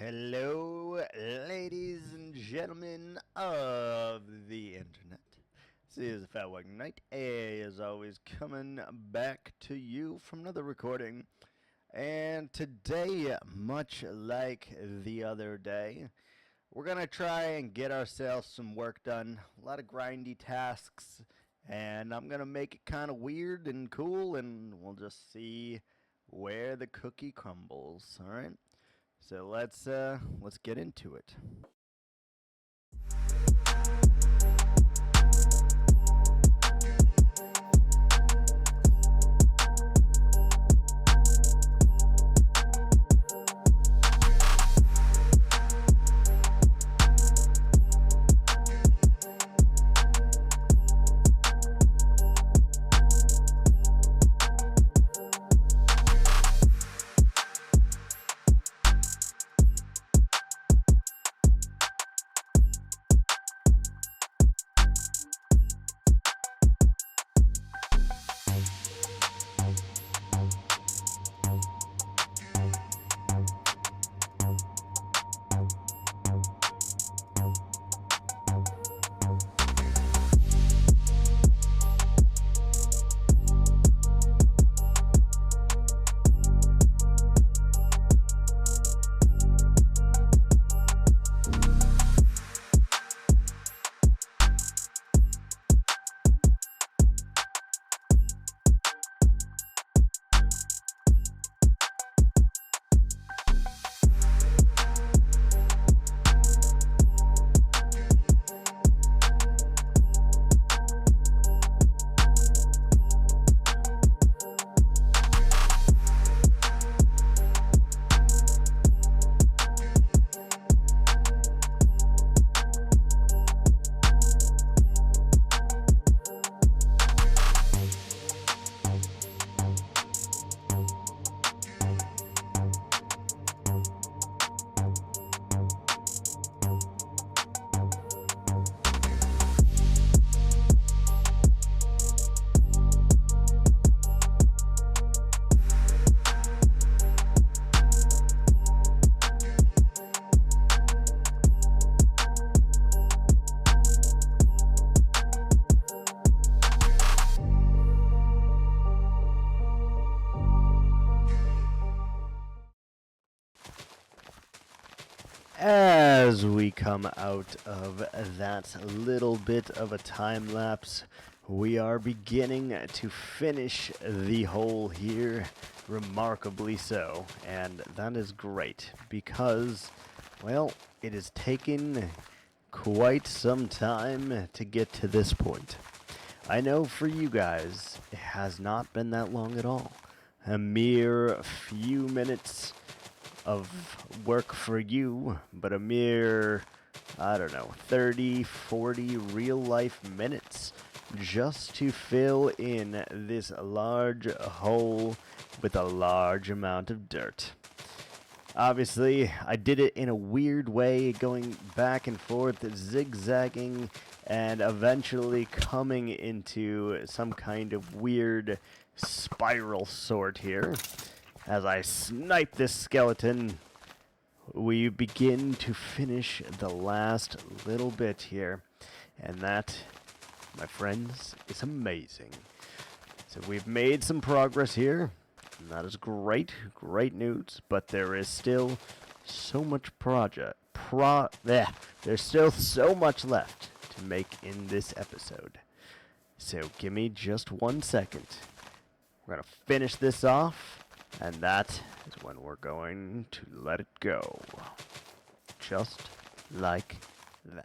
Hello, ladies and gentlemen of the internet. This is Fat White Knight, as always, coming back to you from another recording. And today, much like the other day, we're gonna try and get ourselves some work done. A lot of grindy tasks, and I'm gonna make it kind of weird and cool, and we'll just see where the cookie crumbles. All right. So let's get into it. As we come out of that little bit of a time lapse, we are beginning to finish the hole here, remarkably so. And that is great because, well, it has taken quite some time to get to this point. I know for you guys, it has not been that long at all. A mere few minutes of work for you, but a mere, I don't know, 30, 40 real life minutes just to fill in this large hole with a large amount of dirt. Obviously, I did it in a weird way, going back and forth, zigzagging, and eventually coming into some kind of weird spiral sort here. As I snipe this skeleton, we begin to finish the last little bit here. And that, my friends, is amazing. So we've made some progress here. And that is great, great news. But there is still so much there's still so much left to make in this episode. So give me just 1 second. We're going to finish this off. And that is when we're going to let it go. Just like that.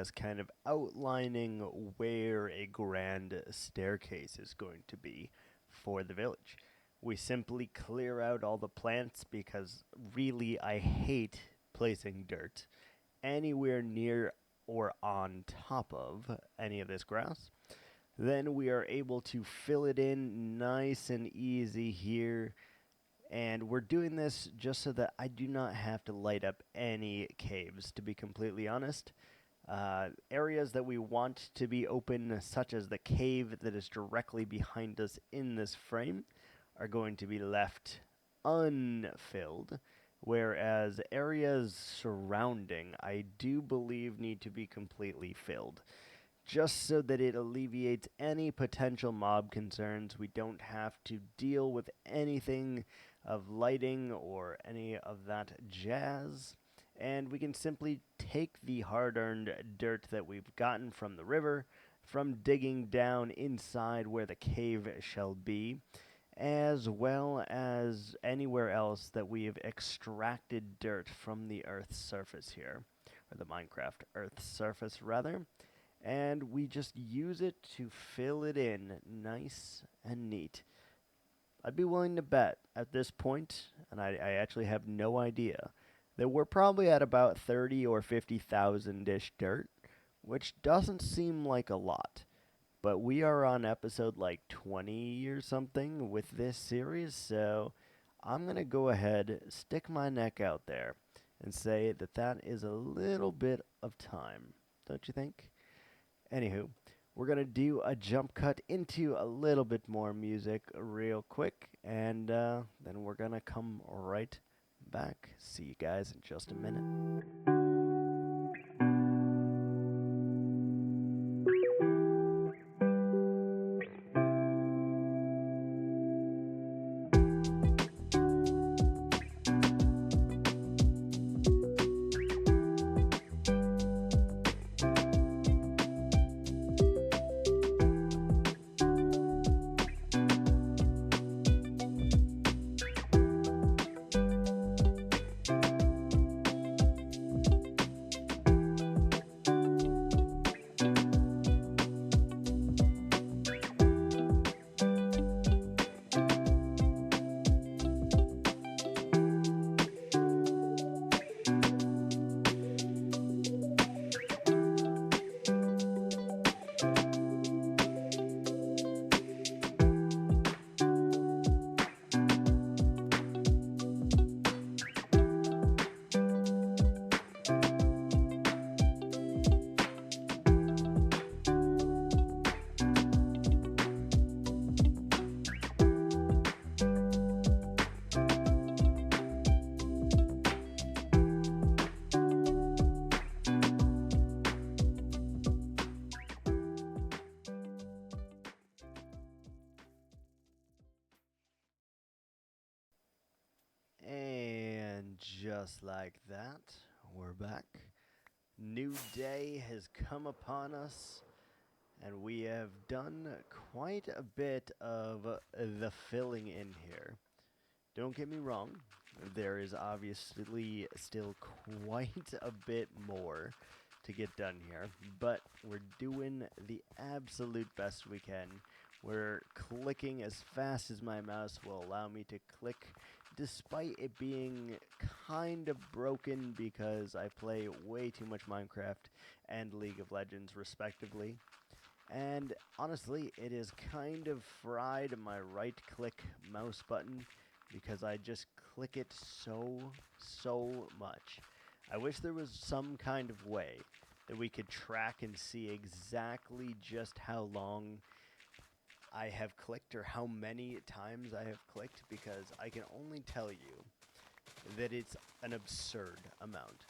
areas kind of outlining where a grand staircase is going to be for the village. We simply clear out all the plants because really I hate placing dirt anywhere near or on top of any of this grass. Then we are able to fill it in nice and easy here. And we're doing this just so that I do not have to light up any caves, to be completely honest. Areas that we want to be open, such as the cave that is directly behind us in this frame, are going to be left unfilled, whereas areas surrounding, I do believe, need to be completely filled. Just so that it alleviates any potential mob concerns, we don't have to deal with anything of lighting or any of that jazz. And we can simply take the hard-earned dirt that we've gotten from the river, from digging down inside where the cave shall be, as well as anywhere else that we have extracted dirt from the Earth's surface here, or the Minecraft Earth's surface, rather. And we just use it to fill it in nice and neat. I'd be willing to bet at this point, and I actually have no idea, that we're probably at about 30 or 50,000-ish dirt, which doesn't seem like a lot. But we are on episode like 20 or something with this series, so I'm going to go ahead, stick my neck out there, and say that that is a little bit of time. Don't you think? Anywho, we're going to do a jump cut into a little bit more music real quick, and then we're going to come right back. See you guys in just a minute. And just like that, we're back. New day has come upon us, and we have done quite a bit of the filling in here. Don't get me wrong, there is obviously still quite a bit more to get done here, but we're doing the absolute best we can. We're clicking as fast as my mouse will allow me to click, despite it being kind of broken because I play way too much Minecraft and League of Legends respectively. And honestly, it is kind of fried my right click mouse button because I just click it so much. I wish there was some kind of way that we could track and see exactly just how long I have clicked or how many times I have clicked, because I can only tell you that it's an absurd amount.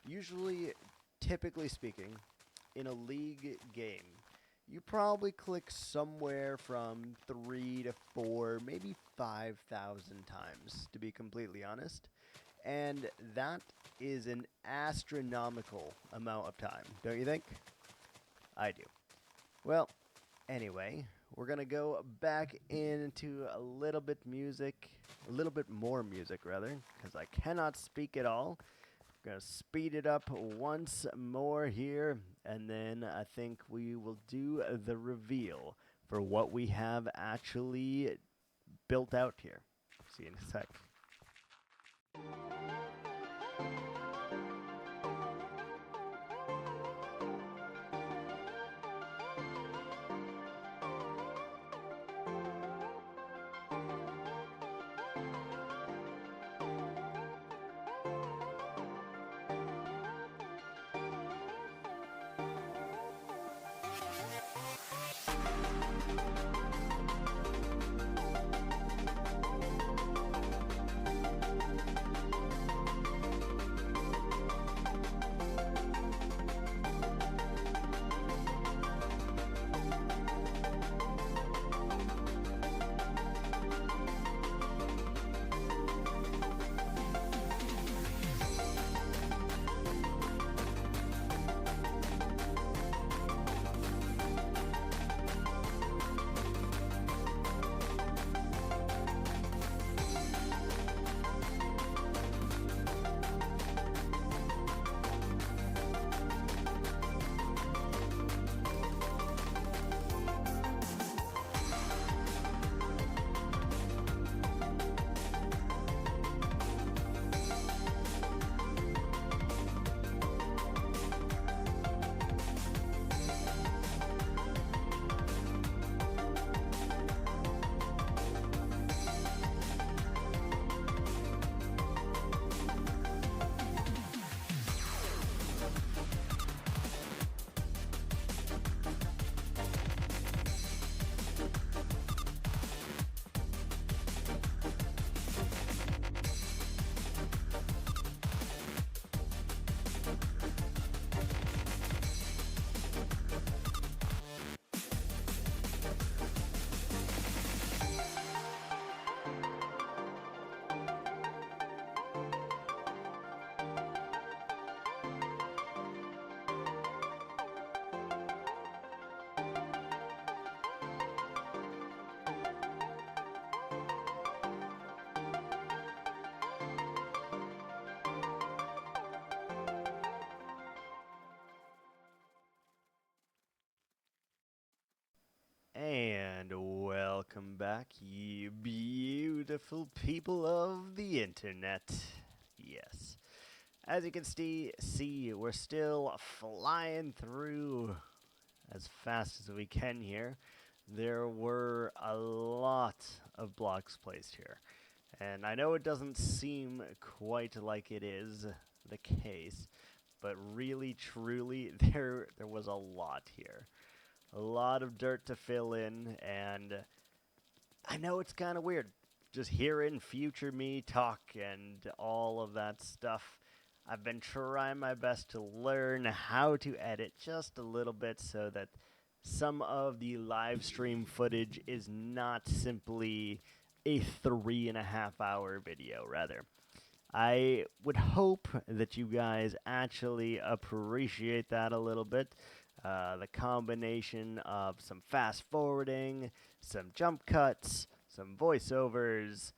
Usually, typically speaking, in a league game, you probably click somewhere from 3 to 4, maybe 5,000 times, to be completely honest. And that is an astronomical amount of time, don't you think? I do. Well, anyway, we're going to go back into a little bit more music, rather, because I cannot speak at all. I'm going to speed it up once more here, and then I think we will do the reveal for what we have actually built out here. See you in a sec. And welcome back, you beautiful people of the internet. Yes. As you can see, we're still flying through as fast as we can here. There were a lot of blocks placed here. And I know it doesn't seem quite like it is the case, but really, truly, there was a lot here. A lot of dirt to fill in, and I know it's kind of weird just hearing future me talk and all of that stuff. I've been trying my best to learn how to edit just a little bit so that some of the live stream footage is not simply a 3.5 hour video, rather. I would hope that you guys actually appreciate that a little bit. The combination of some fast forwarding, some jump cuts, some voiceovers,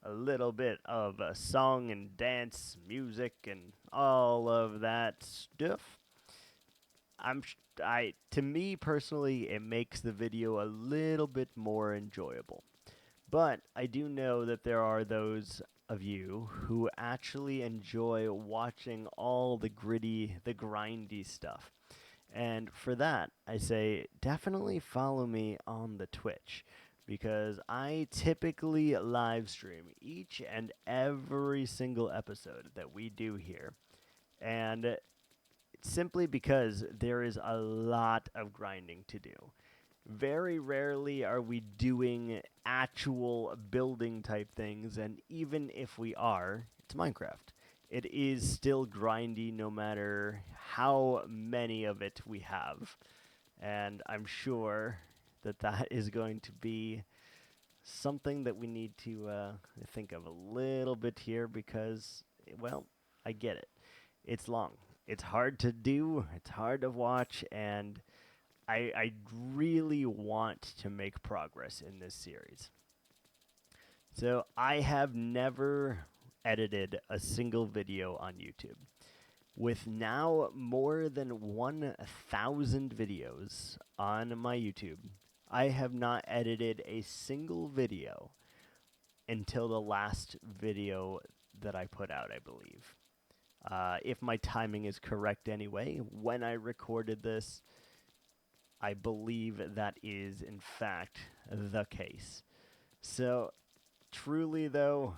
a little bit of song and dance music, and all of that stuff. To me personally, it makes the video a little bit more enjoyable. But I do know that there are those of you who actually enjoy watching all the gritty, the grindy stuff. And for that, I say definitely follow me on the Twitch because I typically live stream each and every single episode that we do here. And simply because there is a lot of grinding to do. Very rarely are we doing actual building type things, and even if we are, it's Minecraft. It is still grindy no matter how many of it we have. And I'm sure that that is going to be something that we need to think of a little bit here because, well, I get it. It's long. It's hard to do, it's hard to watch, and I really want to make progress in this series. So I have never edited a single video on YouTube. With now more than 1,000 videos on my YouTube, I have not edited a single video until the last video that I put out, I believe. If my timing is correct anyway, when I recorded this, I believe that is, in fact, the case. So, truly, though,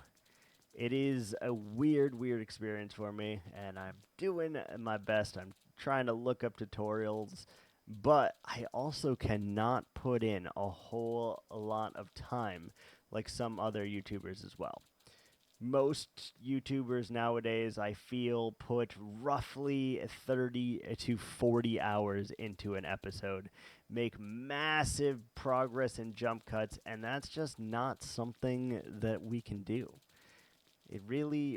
it is a weird experience for me, and I'm doing my best. I'm trying to look up tutorials, but I also cannot put in a whole lot of time like some other YouTubers as well. Most YouTubers nowadays, I feel, put roughly 30 to 40 hours into an episode, make massive progress and jump cuts, and that's just not something that we can do. It really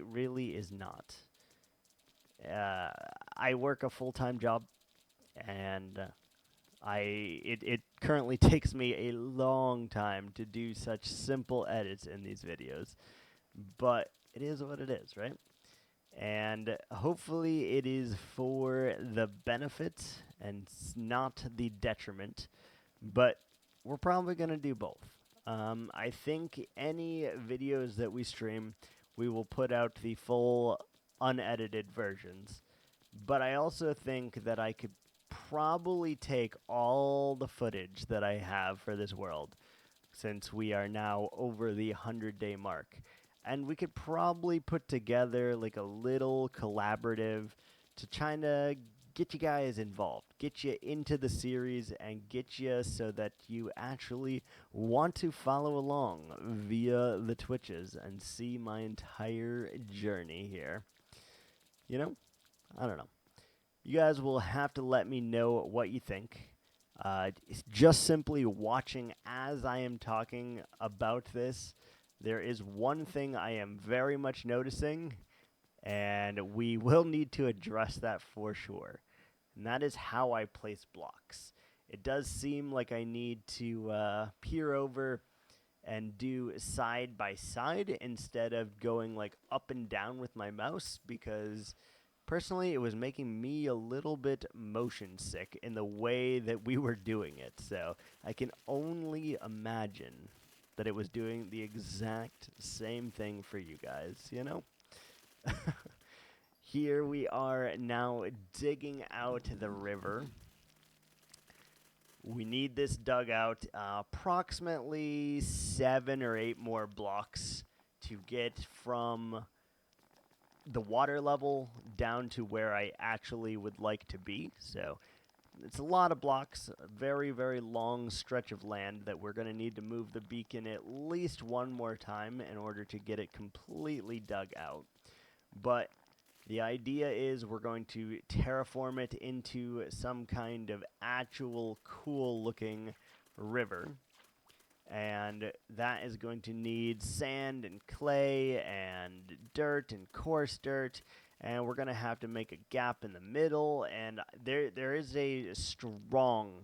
is not. I work a full-time job, and it currently takes me a long time to do such simple edits in these videos. But it is what it is, right? And hopefully it is for the benefit and not the detriment. But we're probably going to do both. I think any videos that we stream, we will put out the full unedited versions. But I also think that I could probably take all the footage that I have for this world, since we are now over the 100-day mark. And we could probably put together like a little collaborative to try to get you guys involved, get you into the series, and get you so that you actually want to follow along via the Twitches and see my entire journey here. You know? I don't know. You guys will have to let me know what you think. It's just simply watching as I am talking about this, there is one thing I am very much noticing, and we will need to address that for sure. And that is how I place blocks. It does seem like I need to peer over and do side by side instead of going like up and down with my mouse, because personally, it was making me a little bit motion sick in the way that we were doing it. So I can only imagine that it was doing the exact same thing for you guys, you know? Here we are now digging out the river. We need this dug out approximately 7 or 8 more blocks to get from the water level down to where I actually would like to be. So it's a lot of blocks, a very long stretch of land that we're going to need to move the beacon at least one more time in order to get it completely dug out. But the idea is we're going to terraform it into some kind of actual cool looking river. And that is going to need sand and clay and dirt and coarse dirt, and we're going to have to make a gap in the middle, and there is a strong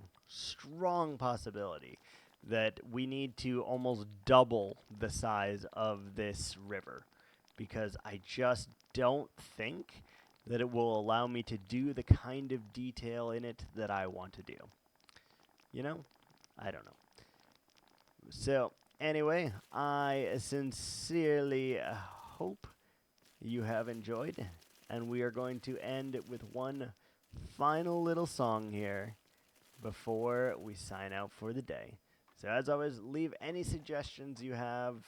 possibility that we need to almost double the size of this river, because I just don't think that it will allow me to do the kind of detail in it that I want to do. You know? I don't know. So, anyway, I sincerely hope you have enjoyed, and we are going to end with one final little song here before we sign out for the day. So, as always, leave any suggestions you have,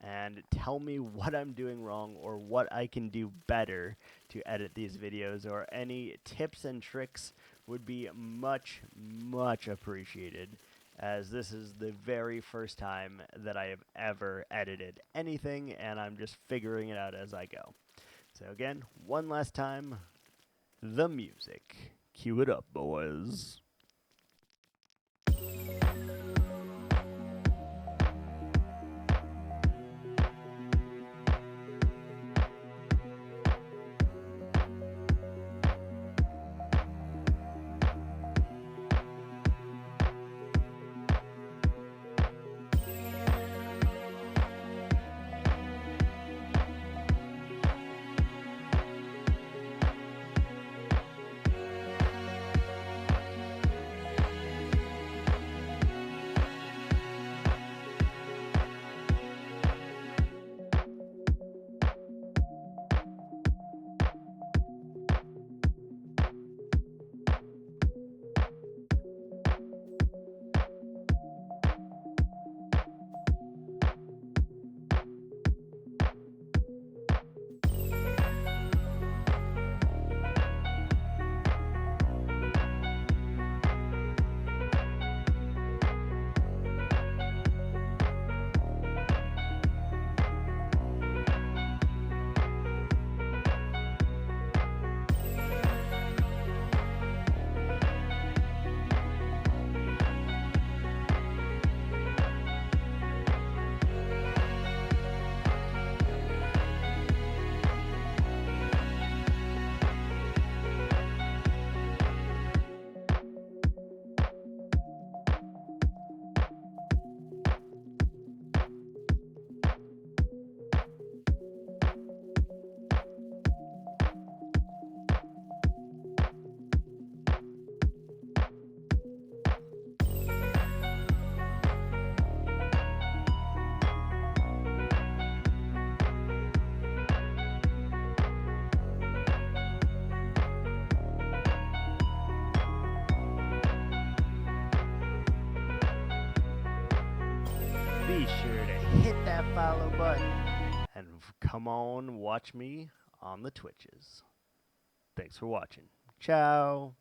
and tell me what I'm doing wrong or what I can do better to edit these videos, or any tips and tricks would be much appreciated, as this is the very first time that I have ever edited anything, and I'm just figuring it out as I go. So again, one last time, the music. Cue it up, boys. be sure to hit that follow button and come on watch me on the Twitches. Thanks for watching. Ciao.